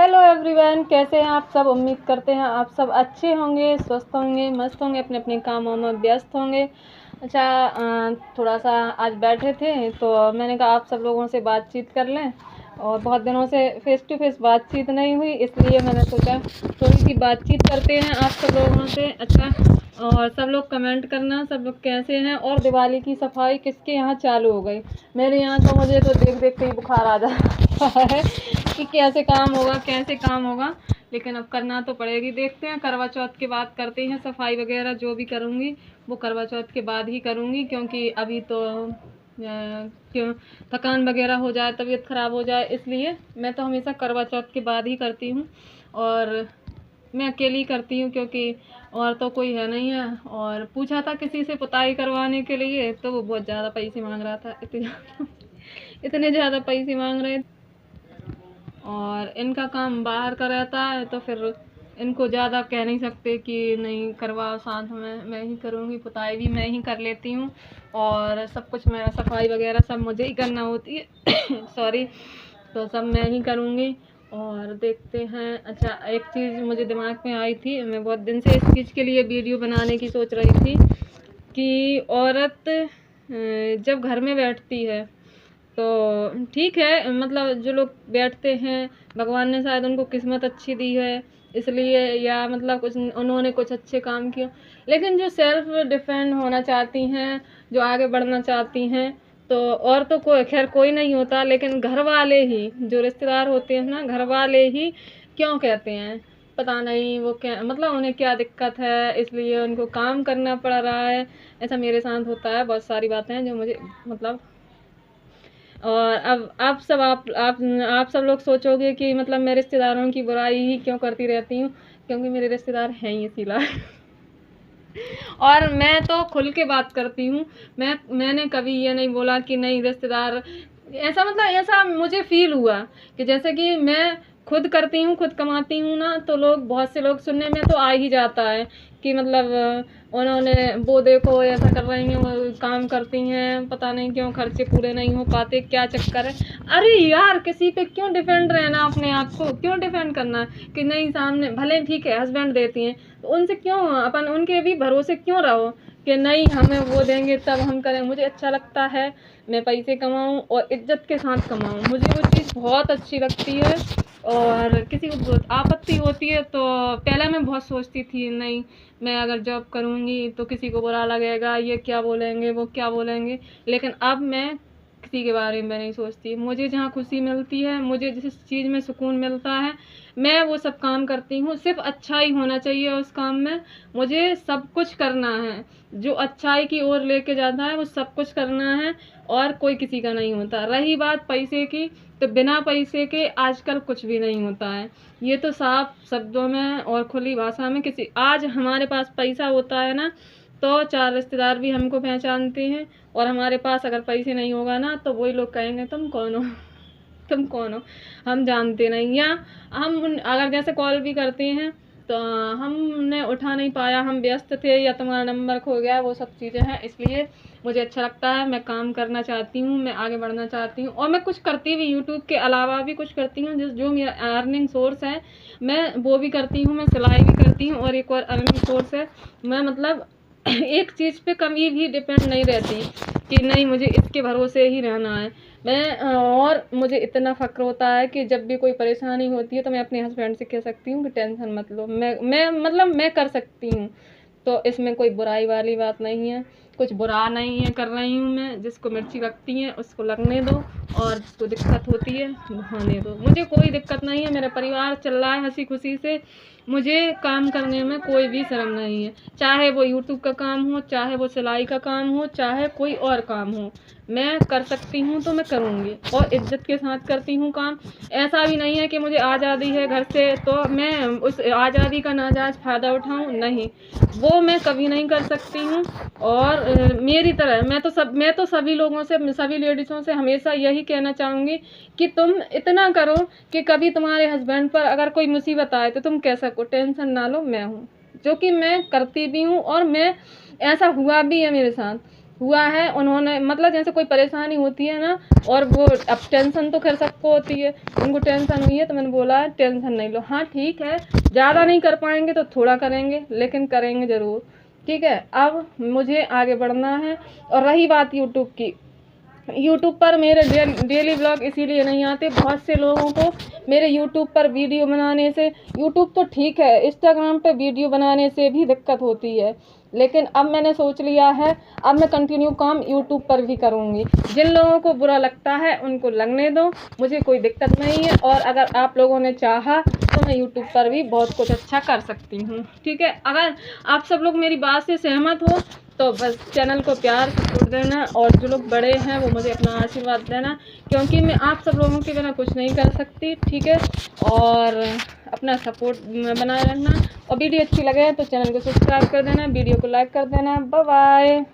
Hello everyone, कैसे हैं आप सब। उम्मीद करते हैं आप सब अच्छे होंगे, स्वस्थ होंगे, मस्त होंगे, अपने अपने कामों में व्यस्त होंगे। अच्छा, थोड़ा सा आज बैठे थे तो मैंने कहा आप सब लोगों से बातचीत कर लें, और बहुत दिनों से फेस टू फेस बातचीत नहीं हुई, इसलिए मैंने सोचा थोड़ी सी बातचीत करते हैं आप सब लोगों से। अच्छा, और सब लोग कमेंट करना सब लोग कैसे हैं। और दिवाली की सफाई किसके यहाँ चालू हो गई? मेरे यहाँ तो मुझे तो देख देख के ही बुखार आ जाता है कि कैसे काम होगा, कैसे काम होगा, लेकिन अब करना तो पड़ेगी। देखते हैं, करवा चौथ के बाद करते हैं सफाई वगैरह। जो भी करूँगी वो करवा चौथ के बाद ही करूँगी, क्योंकि अभी तो क्यों थकान वगैरह हो जाए, तबीयत ख़राब हो जाए, इसलिए मैं तो हमेशा करवा चौथ के बाद ही करती हूँ। और मैं अकेली करती हूँ क्योंकि और तो कोई है नहीं है। और पूछा था किसी से पुताई करवाने के लिए, तो वो बहुत ज़्यादा पैसे मांग रहा था, इतने ज़्यादा पैसे मांग रहे। और इनका काम बाहर का रहता है, तो फिर इनको ज़्यादा कह नहीं सकते कि नहीं करवाओ, साथ में मैं ही करूँगी। पुताई भी मैं ही कर लेती हूँ, और सब कुछ मैं, सफाई वगैरह सब मुझे ही करना होती है सॉरी, तो सब मैं ही करूँगी। और देखते हैं। अच्छा, एक चीज़ मुझे दिमाग में आई थी, मैं बहुत दिन से इस चीज़ के लिए वीडियो बनाने की सोच रही थी कि औरत जब घर में बैठती है तो ठीक है, मतलब जो लोग बैठते हैं, भगवान ने शायद उनको किस्मत अच्छी दी है इसलिए, या मतलब कुछ उन्होंने कुछ अच्छे काम किए। लेकिन जो सेल्फ डिफेंड होना चाहती हैं, जो आगे बढ़ना चाहती हैं, तो और तो कोई, खैर कोई नहीं होता, लेकिन घर वाले ही, जो रिश्तेदार होते हैं ना, घर वाले ही क्यों कहते हैं, पता नहीं वो क्या, मतलब उन्हें क्या दिक्कत है, इसलिए उनको काम करना पड़ रहा है। ऐसा मेरे साथ होता है, बहुत सारी बातें हैं जो मुझे मतलब। और अब आप सब लोग सोचोगे कि मतलब मैं रिश्तेदारों की बुराई ही क्यों करती रहती हूँ, क्योंकि मेरे रिश्तेदार हैं ही इसीलिए और मैं तो खुल के बात करती हूँ। मैंने कभी ये नहीं बोला कि नहीं रिश्तेदार, ऐसा मतलब ऐसा मुझे फील हुआ कि जैसे कि मैं खुद करती हूँ, खुद कमाती हूँ ना, तो लोग, बहुत से लोग सुनने में तो आ ही जाता है कि मतलब उन्होंने, वो देखो ऐसा कर रही हैं, वो काम करती हैं, पता नहीं क्यों खर्चे पूरे नहीं हो पाते, क्या चक्कर है। अरे यार, किसी पे क्यों डिपेंड रहना, अपने आप को क्यों डिपेंड करना कि नहीं, सामने भले ठीक है हस्बैंड देती हैं, तो उनसे क्यों अपन, उनके भी भरोसे क्यों रहो कि नहीं हमें वो देंगे तब हम करें। मुझे अच्छा लगता है मैं पैसे कमाऊं और इज्जत के साथ कमाऊं, मुझे वो चीज़ बहुत अच्छी लगती है। और किसी को बहुत आपत्ति होती है तो पहले मैं बहुत सोचती थी, नहीं मैं अगर जॉब करूँगी तो किसी को बुरा लगेगा, ये क्या बोलेंगे, वो क्या बोलेंगे, लेकिन अब मैं किसी के बारे में नहीं सोचती। मुझे जहाँ खुशी मिलती है, मुझे जिस चीज़ में सुकून मिलता है, मैं वो सब काम करती हूँ। सिर्फ अच्छा ही होना चाहिए उस काम में, मुझे सब कुछ करना है, जो अच्छाई की ओर लेके जाता है वो सब कुछ करना है, और कोई किसी का नहीं होता। रही बात पैसे की, तो बिना पैसे के आजकल कुछ भी नहीं होता है, ये तो साफ शब्दों में और खुली भाषा में। किसी, आज हमारे पास पैसा होता है ना, तो चार रिश्तेदार भी हमको पहचानते हैं, और हमारे पास अगर पैसे नहीं होगा ना, तो वही लोग कहेंगे तुम कौन हो तुम कौन हो, हम जानते नहीं। या हम अगर जैसे कॉल भी करते हैं तो हमने उठा नहीं पाया, हम व्यस्त थे, या तुम्हारा नंबर खो गया, वो सब चीज़ें हैं। इसलिए मुझे अच्छा लगता है, मैं काम करना चाहती हूँ, मैं आगे बढ़ना चाहती हूँ, और मैं कुछ करती भी, यूट्यूब के अलावा भी कुछ करती हूँ, जो मेरा अर्निंग सोर्स है मैं वो भी करती हूँ। मैं सिलाई भी करती हूँ, और एक और अर्निंग सोर्स है। मैं मतलब एक चीज़ पे कभी भी डिपेंड नहीं रहती कि नहीं मुझे इसके भरोसे ही रहना है। और मुझे इतना फ़क्र होता है कि जब भी कोई परेशानी होती है तो मैं अपने हस्बैंड से कह सकती हूँ कि टेंशन मत लो, मैं मतलब मैं कर सकती हूँ। तो इसमें कोई बुराई वाली बात नहीं है, कुछ बुरा नहीं है कर रही हूँ मैं। जिसको मिर्ची लगती है उसको लगने दो, और जिसको दिक्कत होती है होने दो। मुझे कोई दिक्कत नहीं है, मेरा परिवार चल रहा है हंसी खुशी से, मुझे काम करने में कोई भी शर्म नहीं है। चाहे वो यूट्यूब का काम हो, चाहे वो सिलाई का काम हो, चाहे कोई और काम हो, मैं कर सकती हूँ तो मैं करूँगी, और इज्जत के साथ करती हूँ काम। ऐसा भी नहीं है कि मुझे आज़ादी है घर से तो मैं उस आज़ादी का नाजायज़ फ़ायदा उठाऊँ, नहीं, वो मैं कभी नहीं कर सकती हूँ। और मेरी तरह मैं तो सभी लोगों से, सभी लेडीज़ों से हमेशा यही कहना चाहूँगी कि तुम इतना करो कि कभी तुम्हारे हस्बैंड पर अगर कोई मुसीबत आए तो तुम कह सको टेंशन ना लो, मैं हूँ, जो कि मैं करती भी हूँ। और मैं, ऐसा हुआ भी है मेरे साथ हुआ है, उन्होंने मतलब जैसे कोई परेशानी होती है ना, और वो अब टेंशन तो खैर सबको होती है, उनको टेंशन हुई है तो मैंने बोला टेंशन नहीं लो, हाँ ठीक है, ज़्यादा नहीं कर पाएंगे तो थोड़ा करेंगे, लेकिन करेंगे ज़रूर, ठीक है। अब मुझे आगे बढ़ना है। और रही बात यूट्यूब की, यूट्यूब पर मेरे डेली ब्लॉग इसीलिए नहीं आते, बहुत से लोगों को मेरे यूट्यूब पर वीडियो बनाने से, यूट्यूब तो ठीक है, इंस्टाग्राम पे वीडियो बनाने से भी दिक्कत होती है, लेकिन अब मैंने सोच लिया है, अब मैं कंटिन्यू काम यूट्यूब पर भी करूँगी। जिन लोगों को बुरा लगता है उनको लगने दो, मुझे कोई दिक्कत नहीं है। और अगर आप लोगों ने चाहा तो मैं यूट्यूब पर भी बहुत कुछ अच्छा कर सकती हूँ, ठीक है। अगर आप सब लोग मेरी बात से सहमत हो तो बस चैनल को प्यार सपोर्ट देना, और जो लोग बड़े हैं वो मुझे अपना आशीर्वाद देना, क्योंकि मैं आप सब लोगों के बिना कुछ नहीं कर सकती, ठीक है। और अपना सपोर्ट बनाए रखना, और वीडियो अच्छी लगे तो चैनल को सब्सक्राइब कर देना, वीडियो को लाइक कर देना। Bye bye.